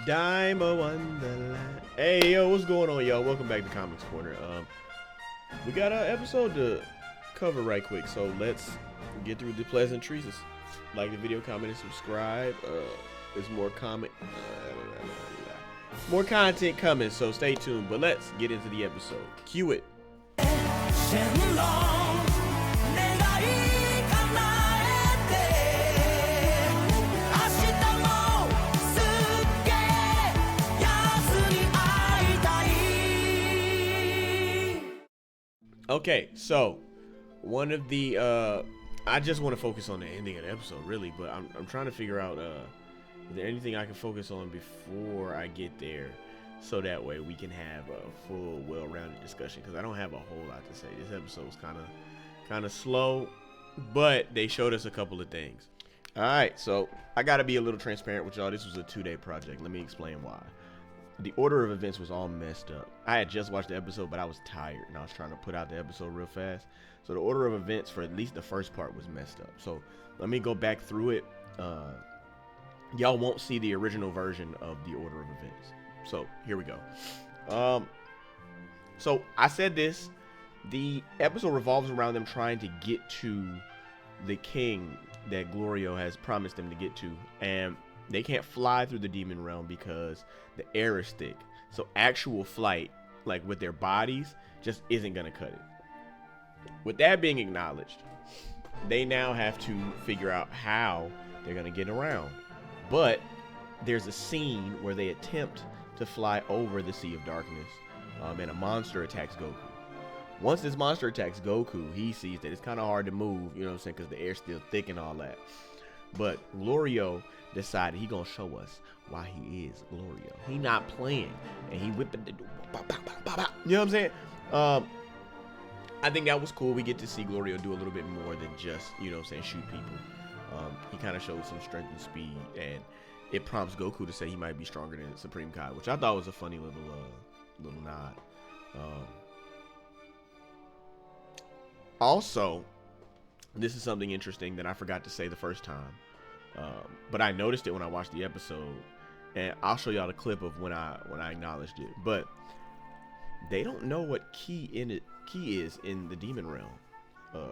Daima Wonderland. Hey, yo, what's going on, y'all? Welcome back to Comics Corner. We got an episode to cover right quick, so let's get through the pleasantries. Like the video, comment, and subscribe. There's more more content coming, so stay tuned. But let's get into the episode. Cue it. Okay, so one of the I just want to focus on the ending of the episode, really, but I'm trying to figure out is there anything I can focus on before I get there, so that way we can have a full, well-rounded discussion. Because I don't have a whole lot to say. This episode was kind of slow, but they showed us a couple of things. All right, so I gotta be a little transparent with y'all. This was a 2-day project. Let me explain why. The order of events was all messed up. I had just watched the episode, but I was tired and I was trying to put out the episode real fast. So the order of events for at least the first part was messed up. So let me go back through it. Y'all won't see the original version of the order of events. So here we go. So I said this. The episode revolves around them trying to get to the king that Glorio has promised them to get to. And they can't fly through the demon realm because the air is thick. So actual flight, like with their bodies, just isn't going to cut it. With that being acknowledged, they now have to figure out how they're going to get around. But there's a scene where they attempt to fly over the Sea of Darkness, and a monster attacks Goku. Once this monster attacks Goku, he sees that it's kind of hard to move, you know what I'm saying, because the air's still thick and all that. But Glorio decided he gonna show us why he is Glorio. He not playing, and he whipping the, you know what I'm saying? I think that was cool. We get to see Glorio do a little bit more than just, you know what I'm saying, shoot people. He kind of shows some strength and speed, and it prompts Goku to say he might be stronger than Supreme Kai, which I thought was a funny little nod. Also, this is something interesting that I forgot to say the first time. But I noticed it when I watched the episode, and I'll show y'all the clip of when I acknowledged it. But they don't know what key is in the demon realm.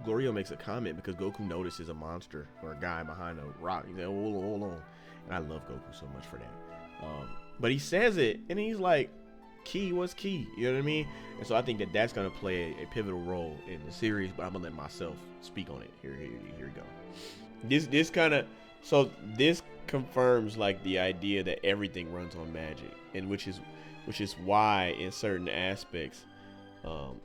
Glorio makes a comment because Goku notices a monster or a guy behind a rock. He's like, hold on. And I love Goku so much for that. But he says it, and he's like, key, what's key? You know what I mean? And so I think that that's going to play a pivotal role in the series, but I'm going to let myself speak on it. Here we go. This confirms like the idea that everything runs on magic, and which is why in certain aspects,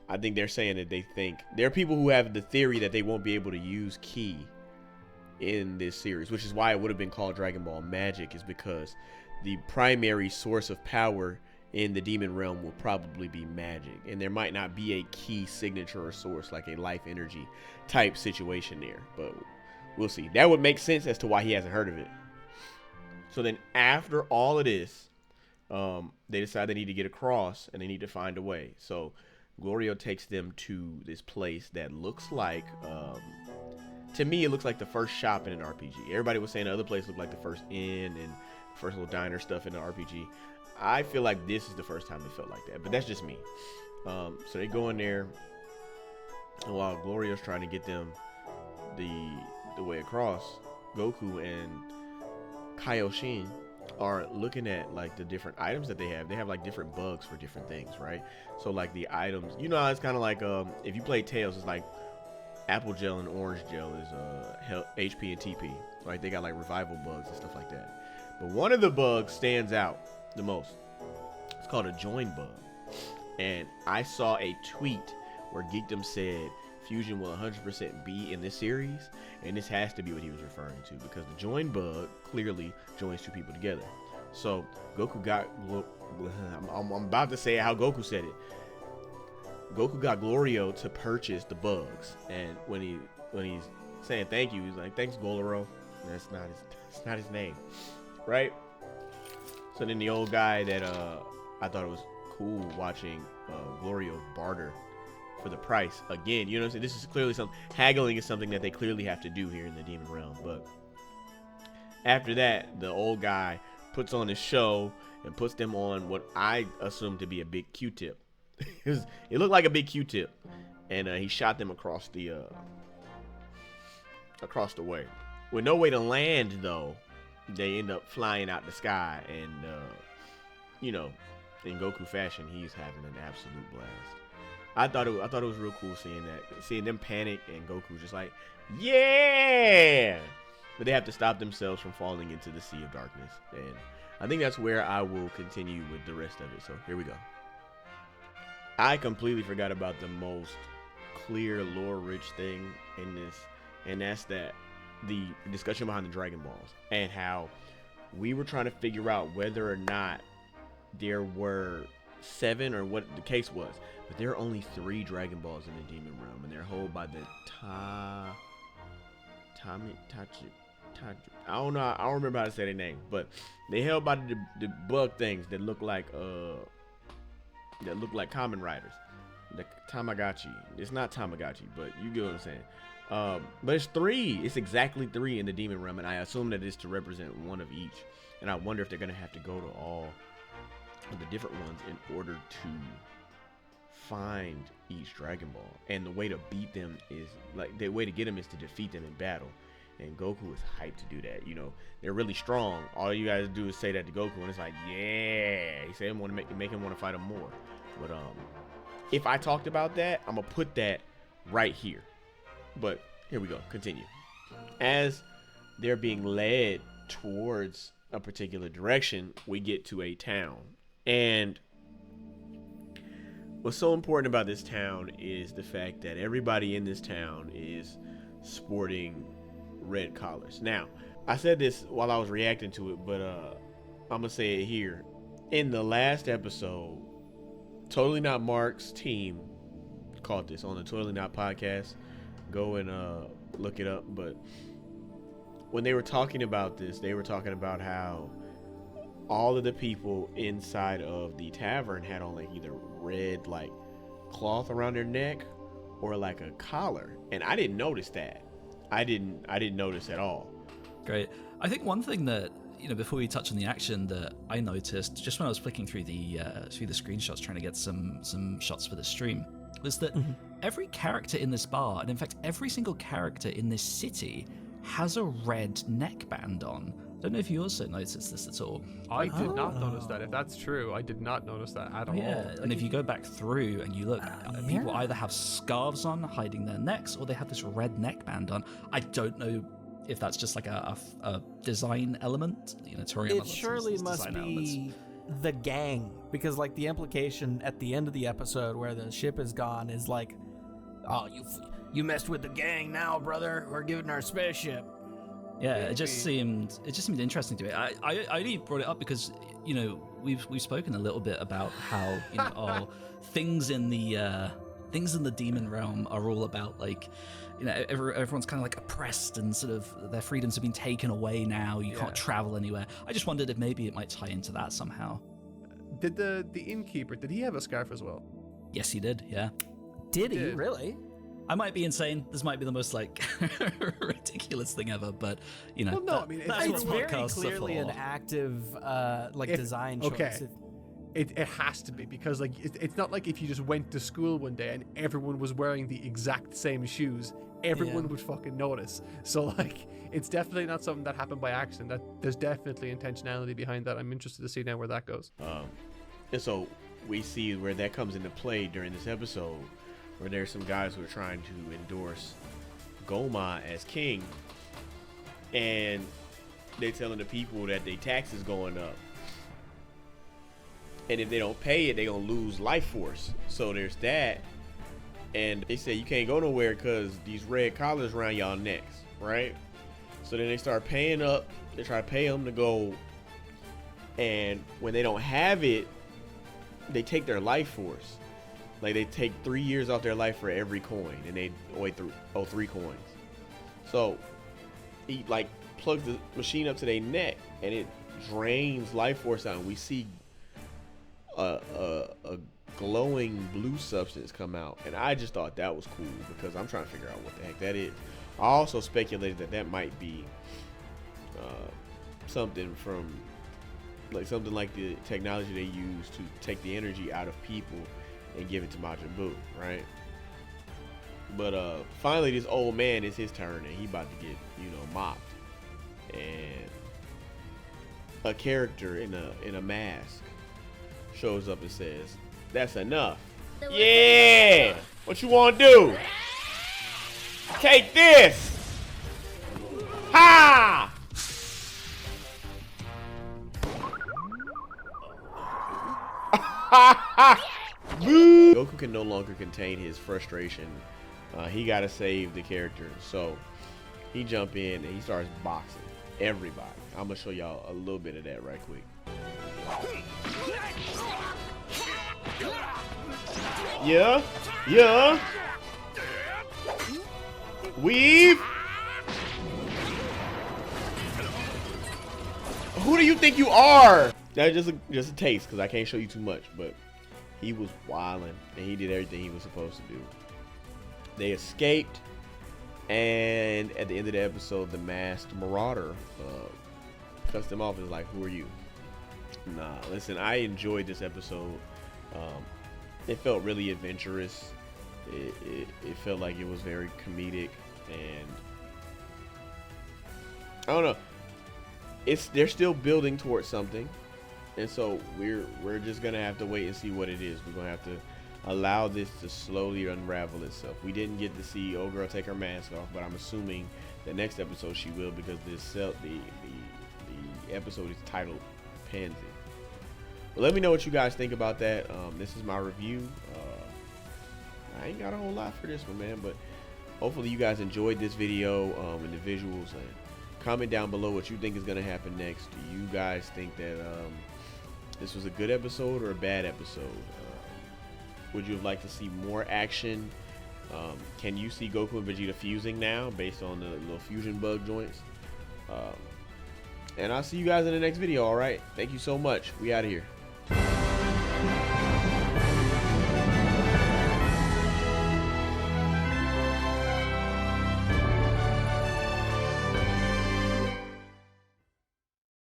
I think they're saying that they think there are people who have the theory that they won't be able to use ki in this series, which is why it would have been called Dragon Ball Magic, is because the primary source of power in the demon realm will probably be magic, and there might not be a key signature or source like a life energy type situation there, but we'll see. That would make sense as to why he hasn't heard of it. So then after all of this, they decide they need to get across and they need to find a way. So Glorio takes them to this place that looks like, to me, it looks like the first shop in an RPG. Everybody was saying the other place looked like the first inn and first little diner stuff in the RPG. I feel like this is the first time it felt like that, but that's just me. So they go in there, and while Glorio's trying to get them the way across, Goku and Kaioshin are looking at like the different items that they have. They have like different bugs for different things, right? So like the items, you know how it's kind of like if you play Tails, it's like apple gel and orange gel is HP and TP, right? They got like revival bugs and stuff like that. But one of the bugs stands out the most. It's called a join bug. And I saw a tweet where Geekdom said Fusion will 100% be in this series, and this has to be what he was referring to, because the join bug clearly joins two people together. So Goku got I'm about to say how Goku said it. Goku got Glorio to purchase the bugs, and when he's saying thank you, he's like, thanks Goloro. That's not his name, right? So then the old guy that I thought it was cool watching Glorio barter for the price again. You know what I'm saying? This is clearly something. Haggling is something that they clearly have to do here in the demon realm. But after that, the old guy puts on his show and puts them on what I assume to be a big Q-tip. It looked like a big Q-tip, and he shot them across the way. With no way to land, though, they end up flying out the sky, and in Goku fashion, he's having an absolute blast. I thought it was real cool seeing them panic, and Goku just like, yeah, but they have to stop themselves from falling into the sea of darkness, and I think that's where I will continue with the rest of it. So here we go. I completely forgot about the most clear lore-rich thing in this, and that's that the discussion behind the Dragon Balls and how we were trying to figure out whether or not there were 7 or what the case was, but there are only 3 Dragon Balls in the Demon Realm, and they're held by the I don't know. I don't remember how to say their name, but they held by the bug things that look like Kamen Riders. The Tamagotchi. It's not Tamagotchi, but you get what I'm saying. But it's 3. It's exactly 3 in the Demon Realm, and I assume that it's to represent one of each. And I wonder if they're gonna have to go to all of the different ones in order to find each Dragon Ball. And the way to beat them is the way to get them is to defeat them in battle. And Goku is hyped to do that. They're really strong. All you guys do is say that to Goku, and it's like, yeah. He said he want to make him want to fight him more. But if I talked about that, I'm gonna put that right here. But here we go. Continue. As they're being led towards a particular direction, we get to a town, and what's so important about this town is the fact that everybody in this town is sporting red collars. Now, I said this while I was reacting to it, but I'm gonna say it here. In the last episode, Totally Not Mark's team caught this on the Totally Not podcast. Go and look it up. But when they were talking about this, they were talking about how all of the people inside of the tavern had on either red cloth around their neck or a collar, and I didn't notice that. I didn't notice at all. Great. I think one thing that before we touch on the action that I noticed just when I was flicking through the screenshots trying to get some shots for the stream was that every character in this bar, and in fact every single character in this city, has a red neckband on. I don't know if you also noticed this at all. I did not notice that. If that's true, I did not notice that at all. Yeah, and if you go back through and you look, people either have scarves on hiding their necks, or they have this red neckband on. I don't know if that's just a design element. It surely must be the gang, because the implication at the end of the episode where the ship is gone is oh, you messed with the gang now, brother. We're giving our spaceship. Yeah, it just seemed interesting to me. I only brought it up because we've spoken a little bit about how things in the demon realm are all about everyone's kind of oppressed and sort of their freedoms have been taken away now. You can't travel anywhere. I just wondered if maybe it might tie into that somehow. Did the innkeeper, did he have a scarf as well? Yes, he did. Yeah. Did he really? I might be insane. This might be the most ridiculous thing ever, but Well, no, I mean it's very clearly an active design choice. Okay. It has to be, because it's not like if you just went to school one day and everyone was wearing the exact same shoes, everyone would fucking notice. So it's definitely not something that happened by accident. That there's definitely intentionality behind that. I'm interested to see now where that goes. And so we see where that comes into play during this episode, where there's some guys who are trying to endorse Goma as king, and they're telling the people that their taxes going up, and if they don't pay it, they're gonna lose life force. So there's that, and they say you can't go nowhere because these red collars around y'all necks, right? So then they start paying up. They try to pay them to go, and when they don't have it, they take their life force. They take 3 years off their life for every coin, and they owe 3 coins. So he plugs the machine up to their neck, and it drains life force out. And we see a glowing blue substance come out, and I just thought that was cool because I'm trying to figure out what the heck that is. I also speculated that might be something from like something like the technology they use to take the energy out of people and give it to Majin Buu, right? But finally, this old man, is his turn, and he about to get, you know, mopped. And a character in a mask shows up and says, "That's enough." Yeah! What you want to do? Take this! Ha! Goku can no longer contain his frustration. He gotta save the character, so he jump in and he starts boxing everybody. I'm gonna show y'all a little bit of that right quick. Yeah, yeah. Weave. Who do you think you are? That's just a taste, because I can't show you too much, but he was wilding and he did everything he was supposed to do. They escaped, and at the end of the episode, the masked marauder cuts them off and is like, "Who are you?" Nah, listen, I enjoyed this episode. It felt really adventurous. It felt like it was very comedic, and I don't know. They're still building towards something, and so we're just gonna have to wait and see what it is. We're gonna have to allow this to slowly unravel itself. We didn't get to see old girl take her mask off, but I'm assuming the next episode she will, because the episode is titled Pansy. But let me know what you guys think about that. This is my review. I ain't got a whole lot for this one, man, but hopefully you guys enjoyed this video and the visuals. And comment down below what you think is going to happen next. Do you guys think that this was a good episode or a bad episode? Would you have liked to see more action? Can you see Goku and Vegeta fusing now based on the little fusion bug joints? And I'll see you guys in the next video, all right? Thank you so much. We out of here.